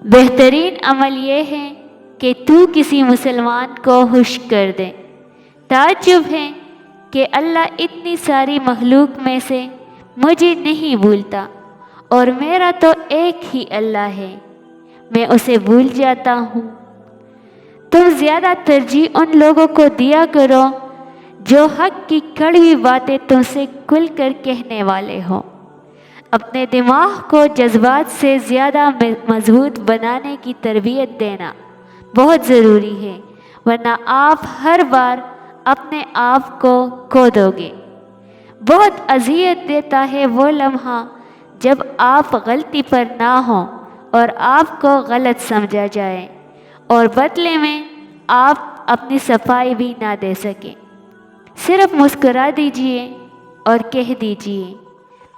بہترین عمل یہ ہے کہ تو کسی مسلمان کو خوش کر دے۔ تعجب ہے کہ اللہ اتنی ساری مخلوق میں سے مجھے نہیں بھولتا، اور میرا تو ایک ہی اللہ ہے، میں اسے بھول جاتا ہوں۔ تم زیادہ ترجیح ان لوگوں کو دیا کرو جو حق کی کڑوی باتیں تم سے کھل کر کہنے والے ہوں۔ اپنے دماغ کو جذبات سے زیادہ مضبوط بنانے کی تربیت دینا بہت ضروری ہے، ورنہ آپ ہر بار اپنے آپ کو کھو دو گے۔ بہت اذیت دیتا ہے وہ لمحہ جب آپ غلطی پر نہ ہوں اور آپ کو غلط سمجھا جائے، اور بدلے میں آپ اپنی صفائی بھی نہ دے سکیں۔ صرف مسکرا دیجئے اور کہہ دیجئے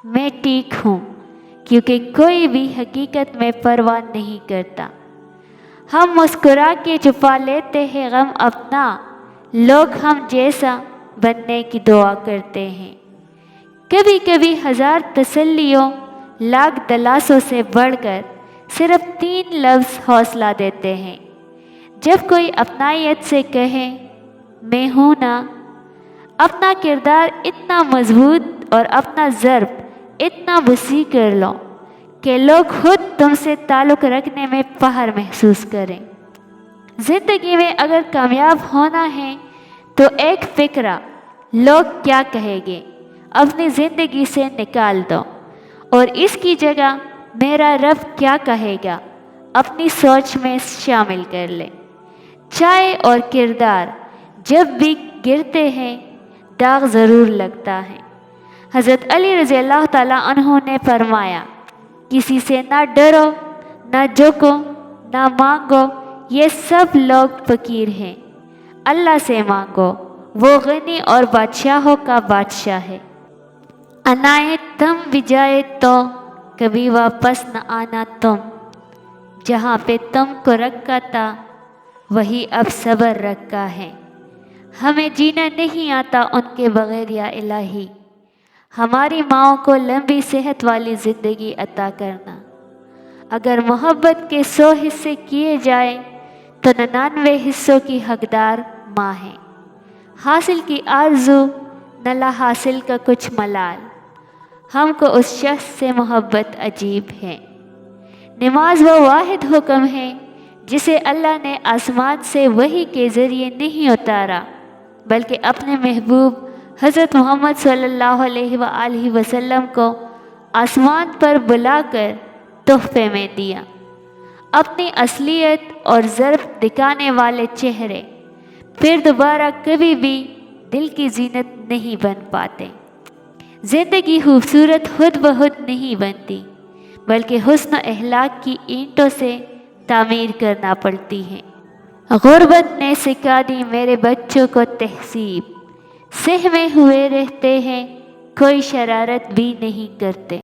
میں ٹھیک ہوں، کیونکہ کوئی بھی حقیقت میں پرواہ نہیں کرتا۔ ہم مسکرا کے چھپا لیتے ہیں غم اپنا، لوگ ہم جیسا بننے کی دعا کرتے ہیں۔ کبھی کبھی ہزار تسلیوں، لاکھ دلاسوں سے بڑھ کر صرف 3 لفظ حوصلہ دیتے ہیں۔ جب کوئی اپنائیت سے کہے میں ہوں نا، اپنا کردار اتنا مضبوط اور اپنا ضرب اتنا وسیع کر لو کہ لوگ خود تم سے تعلق رکھنے میں فخر محسوس کریں۔ زندگی میں اگر کامیاب ہونا ہے تو ایک فکرہ لوگ کیا کہیں گے اپنی زندگی سے نکال دو، اور اس کی جگہ میرا رب کیا کہے گا اپنی سوچ میں شامل کر لے۔ چائے اور کردار جب بھی گرتے ہیں داغ ضرور لگتا ہے۔ حضرت علی رضی اللہ تعالیٰ عنہ نے فرمایا، کسی سے نہ ڈرو، نہ جھکو، نہ مانگو، یہ سب لوگ فقیر ہیں، اللہ سے مانگو، وہ غنی اور بادشاہوں کا بادشاہ ہے۔ انائے تم بجائے تو کبھی واپس نہ آنا تم، جہاں پہ تم کو رکھا تھا وہی اب صبر رکھا ہے۔ ہمیں جینا نہیں آتا ان کے بغیر یا الہی، ہماری ماؤں کو لمبی صحت والی زندگی عطا کرنا۔ اگر محبت کے 100 حصے کیے جائے تو 99 حصوں کی حقدار ماں ہے۔ حاصل کی آرزو نہ لا حاصل کا کچھ ملال، ہم کو اس شخص سے محبت عجیب ہے۔ نماز وہ واحد حکم ہے جسے اللہ نے آسمان سے وحی کے ذریعے نہیں اتارا، بلکہ اپنے محبوب حضرت محمد صلی اللہ علیہ وآلہ وسلم کو آسمان پر بلا کر تحفے میں دیا۔ اپنی اصلیت اور ضرب دکھانے والے چہرے پھر دوبارہ کبھی بھی دل کی زینت نہیں بن پاتے۔ زندگی خوبصورت خود بخود نہیں بنتی، بلکہ حسن و اخلاق کی اینٹوں سے تعمیر کرنا پڑتی ہے۔ غربت نے سکھا دی میرے بچوں کو تہذیب، سہمے ہوئے رہتے ہیں کوئی شرارت بھی نہیں کرتے۔